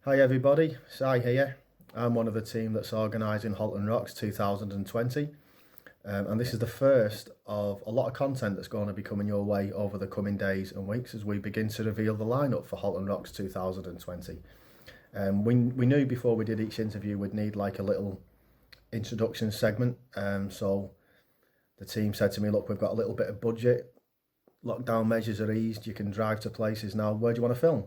Hi everybody, Si here. I'm one of the team that's organising Halton Rocks 2020, and this is the first of a lot of content that's going to be coming your way over the coming days and weeks as we begin to reveal the lineup for Halton Rocks 2020. We knew before we did each interview we'd need like a little introduction segment, so the team said to me, look, we've got a little bit of budget, lockdown measures are eased, you can drive to places now, where do you want to film?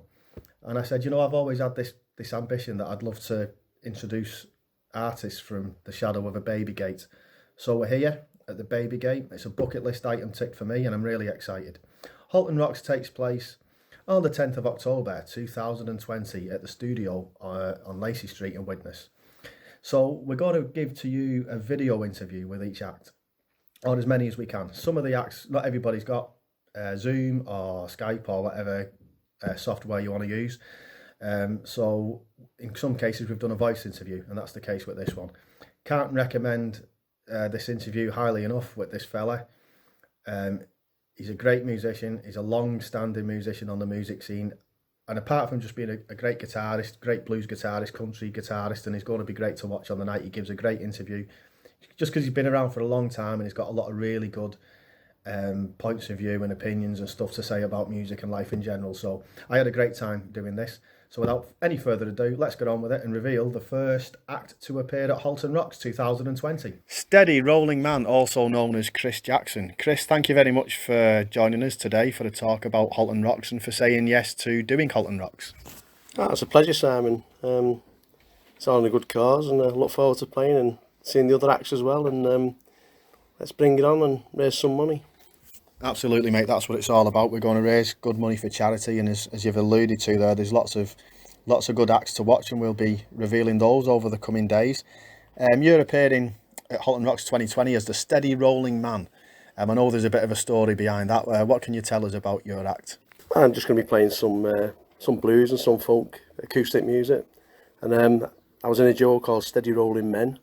And I said, I've always had this ambition that I'd love to introduce artists from the shadow of a baby gate. So we're here at the baby gate. It's a bucket list item tick for me, and I'm really excited. Halton Rocks takes place on the 10th of October 2020 at the studio on Lacey Street in Widnes. So we're going to give to you a video interview with each act, or as many as we can. Some of the acts, not everybody's got Zoom or Skype or whatever software you want to use. So in some cases we've done a voice interview, and that's the case with this one. Can't recommend this interview highly enough with this fella. He's a great musician. He's a long-standing musician on the music scene, and apart from just being a great guitarist, great blues guitarist, country guitarist, and he's going to be great to watch on the night. He gives a great interview just because he's been around for a long time and he's got a lot of really good points of view and opinions and stuff to say about music and life in general. So I had a great time doing this. So without any further ado, let's get on with it and reveal the first act to appear at Halton Rocks 2020. Steady Rolling Man, also known as Chris Jackson. Chris, thank you very much for joining us today for a talk about Halton Rocks and for saying yes to doing Halton Rocks. Oh, it's a pleasure, Simon. It's all in a good cause, and I look forward to playing and seeing the other acts as well. And let's bring it on and raise some money. Absolutely, mate. That's what it's all about. We're going to raise good money for charity, and as you've alluded to there, there's lots of good acts to watch, and we'll be revealing those over the coming days. You're appearing at Halton Rocks 2020 as the Steady Rolling Man. I know there's a bit of a story behind that. What can you tell us about your act? I'm just going to be playing some blues and some folk acoustic music, and I was in a duo called Steady Rolling Men,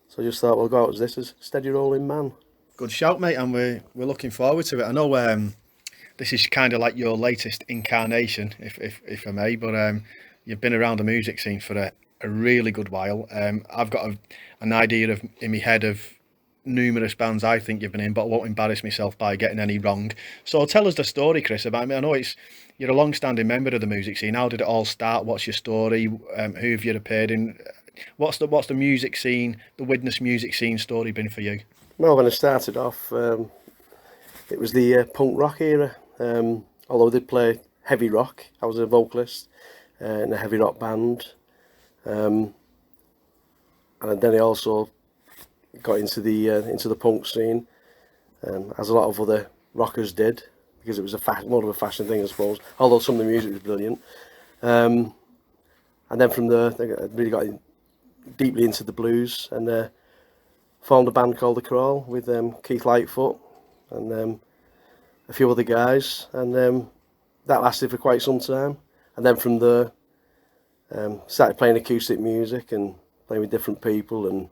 so I just thought we'll go out as this as Steady Rolling Man. Good shout, mate, and we're looking forward to it. I know this is kind of like your latest incarnation, if I may, but you've been around the music scene for a really good while. I've got an idea in my head of numerous bands I think you've been in, but I won't embarrass myself by getting any wrong. So tell us the story, Chris, about me. I know you're a long-standing member of the music scene. How did it all start? What's your story? Who have you appeared in? What's the music scene, the Widnes music scene story been for you? Well, when I started off, it was the punk rock era. Although I did play heavy rock, I was a vocalist in a heavy rock band, and then I also got into the punk scene, as a lot of other rockers did, because it was more of a fashion thing, I suppose. Although some of the music was brilliant, and then from there, I really got deeply into the blues and formed a band called The Crawl with Keith Lightfoot and a few other guys, and that lasted for quite some time. And then from there, started playing acoustic music and playing with different people and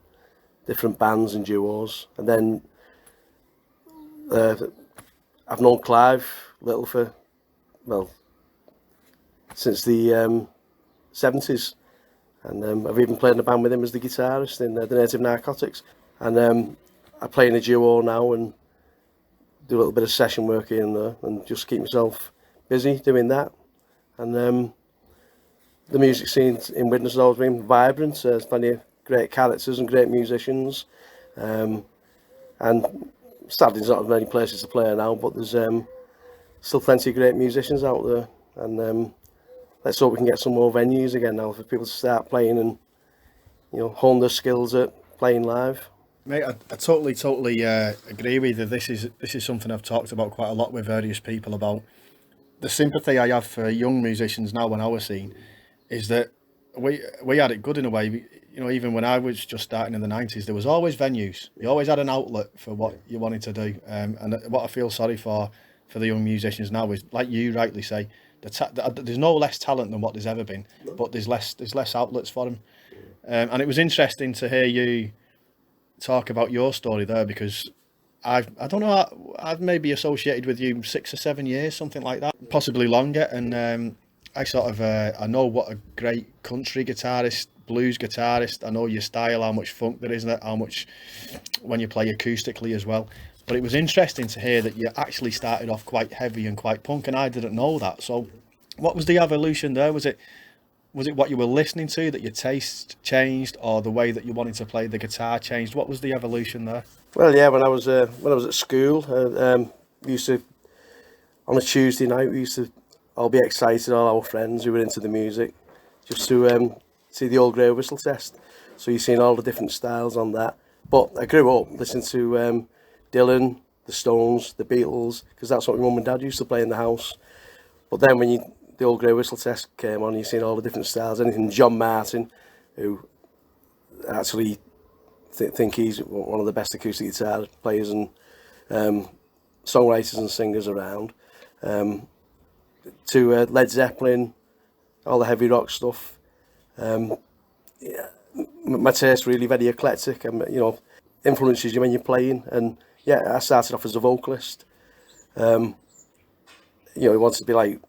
different bands and duos. And then I've known Clive Little since the 70s, and I've even played in a band with him as the guitarist in the Native Narcotics. And I play in a duo now and do a little bit of session work here and there and just keep myself busy doing that. And the music scene in Widnes has always been vibrant. There's plenty of great characters and great musicians. And sadly there's not many places to play now, but there's still plenty of great musicians out there. And let's hope we can get some more venues again now for people to start playing and hone their skills at playing live. Mate, I totally agree with you. This is something I've talked about quite a lot with various people about. The sympathy I have for young musicians now when I was scene is that we had it good in a way. Even when I was just starting in the 90s, there was always venues. You always had an outlet for what you wanted to do. And what I feel sorry for the young musicians now is, like you rightly say, there's no less talent than what there's ever been, but there's less outlets for them. And it was interesting to hear you talk about your story there, because I don't know, I've maybe associated with you 6 or 7 years, something like that, possibly longer, and I sort of I know what a great country guitarist, blues guitarist. I know your style, how much funk there is in it, how much when you play acoustically as well. But it was interesting to hear that you actually started off quite heavy and quite punk, and I didn't know that. So, what was the evolution there? Was it what you were listening to that your taste changed, or the way that you wanted to play the guitar changed? What was the evolution there? Well, yeah, when I was at school, we used to, on a Tuesday night, we used to all be excited, all our friends who were into the music, just to see the old grey whistle test. So you've seen all the different styles on that. But I grew up listening to Dylan, the Stones, the Beatles, because that's what my mum and dad used to play in the house. But then when the old grey whistle test came on, you've seen all the different styles. Anything John Martin, who actually think he's one of the best acoustic guitar players and songwriters and singers around. To Led Zeppelin, all the heavy rock stuff. Yeah, my taste really very eclectic, and influences you when you're playing. And yeah, I started off as a vocalist. I wanted to be like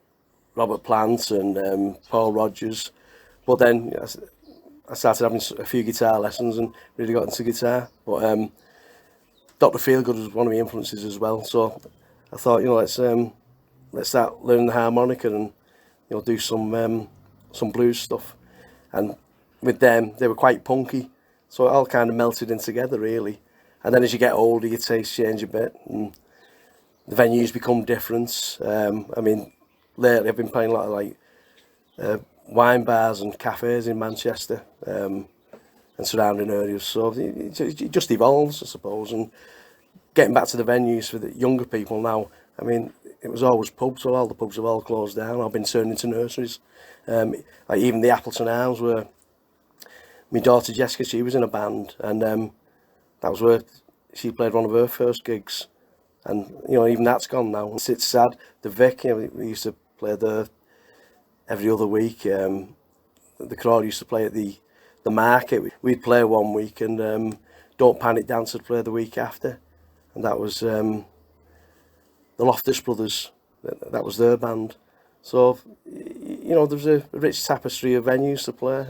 Robert Plant and Paul Rodgers, but then I started having a few guitar lessons and really got into guitar. But Dr. Feelgood was one of my influences as well. So I thought, let's start learning the harmonica and do some blues stuff. And with them, they were quite punky, so it all kind of melted in together really. And then as you get older, your tastes change a bit, and the venues become different. Lately I've been playing a lot of wine bars and cafes in Manchester and surrounding areas. So it just evolves, I suppose. And getting back to the venues for the younger people now, it was always pubs, so all the pubs have all closed down. I've been turned into nurseries. Like even the Appleton Arms, where my daughter Jessica, she was in a band, and that was where she played one of her first gigs. And even that's gone now. It's sad. The Vic, we used to play there every other week. The Crawl used to play at the market. We'd play one week, and Don't Panic Dance would play the week after, and that was the Loftus Brothers. That was their band. So there's a rich tapestry of venues to play,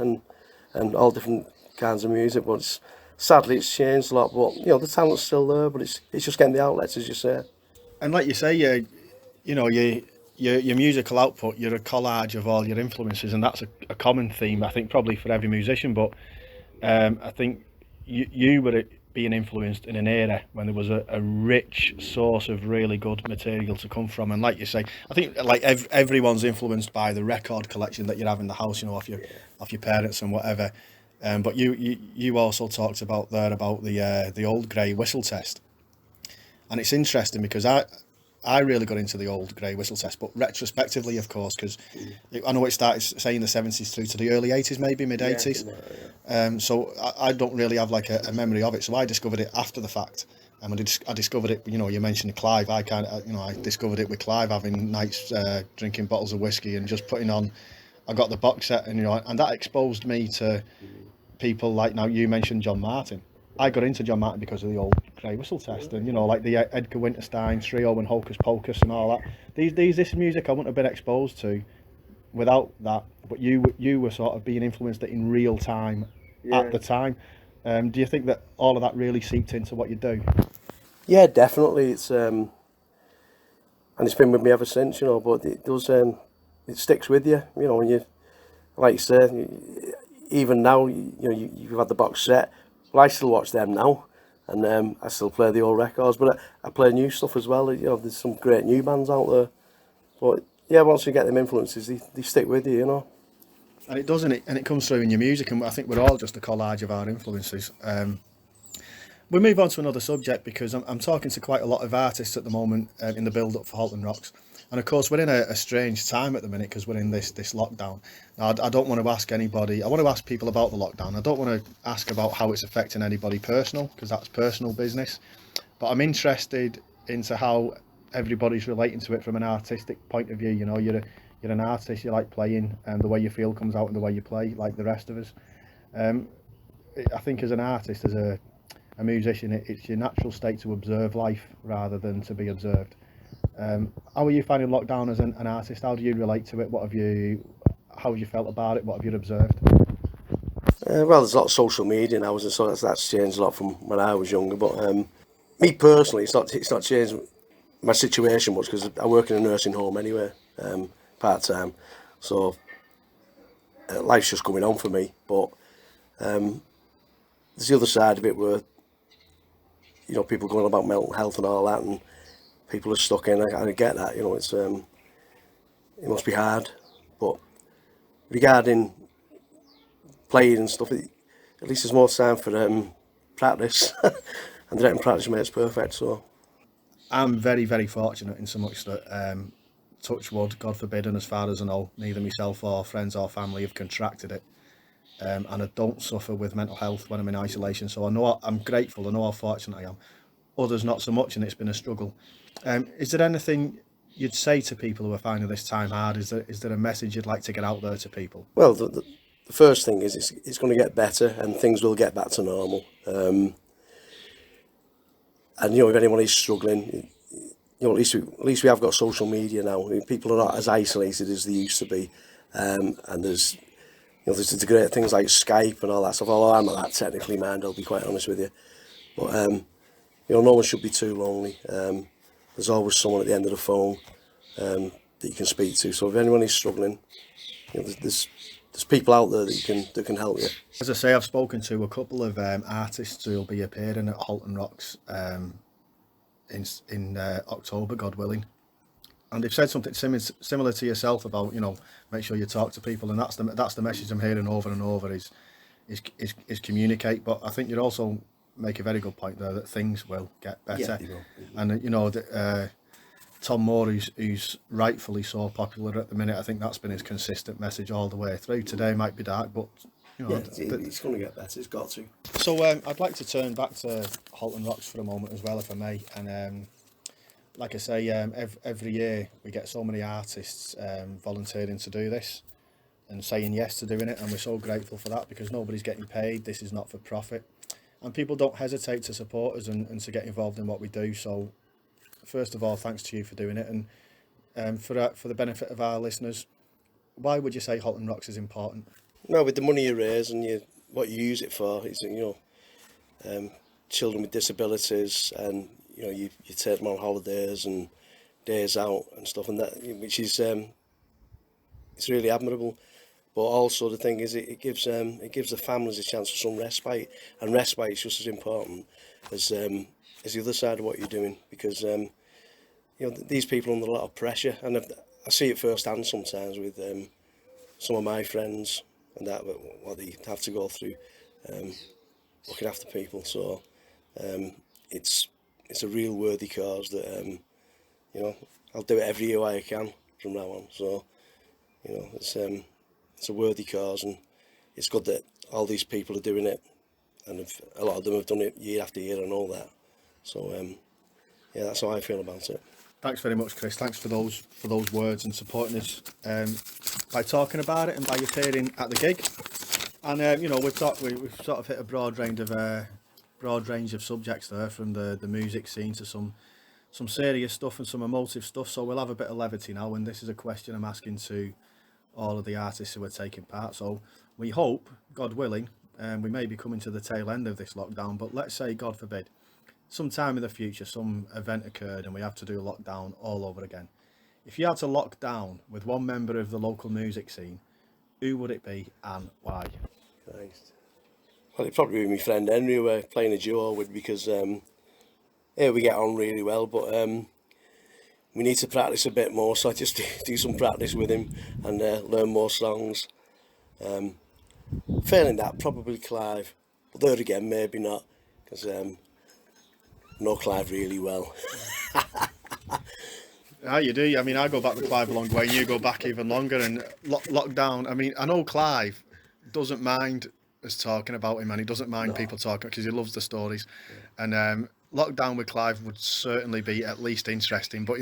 and all different kinds of music. But sadly, it's changed a lot. But the talent's still there. But it's just getting the outlets, as you say. And like you say, your musical output, you're a collage of all your influences, and that's a common theme, I think, probably for every musician. But I think you were being influenced in an era when there was a rich source of really good material to come from. And like you say, I think like everyone's influenced by the record collection that you have in the house, off your parents and whatever. But you also talked about the old grey whistle test, and it's interesting because I really got into the old grey whistle test, but retrospectively, of course, because I know it started, say, in the 70s through to the early 80s, maybe mid-80s. Yeah. So I don't really have like a memory of it. So I discovered it after the fact. I discovered it, you mentioned Clive. I discovered it with Clive, having nights drinking bottles of whiskey and just putting on. I got the box set, and and that exposed me to people like, now you mentioned John Martin. I got into John Martin because of the old grey whistle test, and like the Edgar Winterstein trio and Hocus Pocus and all that. This music I wouldn't have been exposed to without that. But you were sort of being influenced in real time at the time. Do you think that all of that really seeped into what you do? Yeah, definitely. It's and it's been with me ever since. But it does. It sticks with you. When you, like you say, even now, you've had the box set. Well, I still watch them now, and I still play the old records, but I play new stuff as well. There's some great new bands out there. But yeah, once you get them influences, they stick with you, And it does, and it comes through in your music, and I think we're all just a collage of our influences. We move on to another subject because I'm talking to quite a lot of artists at the moment in the build-up for Halton Rocks. And of course, we're in a strange time at the minute because we're in this lockdown. Now, I don't want to ask anybody. I want to ask people about the lockdown. I don't want to ask about how it's affecting anybody personal, because that's personal business. But I'm interested into how everybody's relating to it from an artistic point of view. You're an artist. You like playing, and the way you feel comes out in the way you play, like the rest of us. I think as an artist, as a musician, it's your natural state to observe life rather than to be observed. How are you finding lockdown as an artist? How do you relate to it? How have you felt about it? What have you observed? Well, there's a lot of social media now, and so that's changed a lot from when I was younger. But me personally, it's not changed my situation much because I work in a nursing home anyway, part time. So life's just coming on for me. But there's the other side of it where people going on about mental health and all that, and people are stuck in. I get that. It must be hard. But regarding playing and stuff, at least there's more time for practice, and directing practice makes perfect. So I'm very, very fortunate in so much that, touch wood, God forbid, and as far as I know, neither myself or friends or family have contracted it. And I don't suffer with mental health when I'm in isolation. So I'm grateful. I know how fortunate I am. Others not so much, and it's been a struggle. Is there anything you'd say to people who are finding this time hard? Is there a message you'd like to get out there to people? well, the first thing is it's going to get better, and things will get back to normal. And if anyone is struggling, at least we have got social media now. I mean, people are not as isolated as they used to be, and there's the great things like Skype and all that stuff. Although I'm not that technically minded, I'll be quite honest with you. But no one should be too lonely. There's always someone at the end of the phone that you can speak to. So if anyone is struggling, there's people out there that can help you. As I say, I've spoken to a couple of artists who will be appearing at Halton Rocks in October, God willing. And they've said something similar to yourself about, make sure you talk to people, and that's the message I'm hearing over and over is communicate. But I think you'd also make a very good point there that things will get better. Yeah, they will. And Tom Moore, who's rightfully so popular at the minute, I think that's been his consistent message all the way through. Today might be dark, but it's going to get better. It's got to. So I'd like to turn back to Halton Rocks for a moment as well, if I may. And like I say, every year we get so many artists volunteering to do this and saying yes to doing it, and we're so grateful for that because nobody's getting paid. This is not for profit, and people don't hesitate to support us and to get involved in what we do. So first of all, thanks to you for doing it, and for the benefit of our listeners, why would you say Halton Rocks is important? No, with the money you raise and what you use it for, is children with disabilities, and you take them on holidays and days out and stuff, and that, which is it's really admirable. But also the thing is, it gives the families a chance for some respite, and respite is just as important as the other side of what you're doing, because these people are under a lot of pressure, and I see it firsthand sometimes with some of my friends and that what they have to go through looking after people. So it's a real worthy cause that I'll do it every year I can from now on. So it's a worthy cause, and it's good that all these people are doing it, and a lot of them have done it year after year and all that. So that's how I feel about it. Thanks very much, Chris. Thanks for those words and supporting us by talking about it and by appearing at the gig. And we've sort of hit a broad range of subjects there, from the music scene to some serious stuff and some emotive stuff. So we'll have a bit of levity now, and this is a question I'm asking to all of the artists who are taking part. So we hope, God willing, we may be coming to the tail end of this lockdown, but let's say, God forbid, sometime in the future some event occurred and we have to do a lockdown all over again. If you had to lock down with one member of the local music scene, who would it be and why? Christ. Well, it'd probably be my friend Henry who we're playing a duo with, because we get on really well, but we need to practice a bit more, so I just do some practice with him and learn more songs. Failing that, probably Clive, but there again, maybe not, because I know Clive really well. How you do? I mean, I go back with Clive a long way, and you go back even longer. And lockdown, I mean, I know Clive doesn't mind us talking about him, and he doesn't mind people talking, because he loves the stories. Yeah. And lockdown with Clive would certainly be at least interesting. But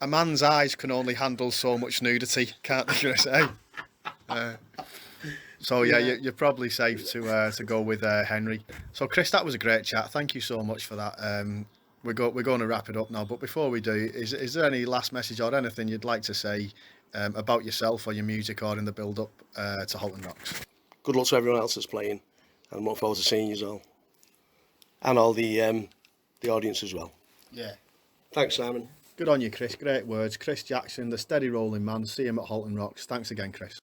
a man's eyes can only handle so much nudity, can't they, Chris? So you're probably safe to go with Henry. So Chris, that was a great chat. Thank you so much for that. we're going to wrap it up now. But before we do, is there any last message or anything you'd like to say about yourself or your music or in the build up to Halton Rocks? Good luck to everyone else that's playing, and look forward to seeing you all, and all the audience as well. Yeah. Thanks, Simon. Good on you, Chris. Great words. Chris Jackson, the steady rolling man. See him at Halton Rocks. Thanks again, Chris.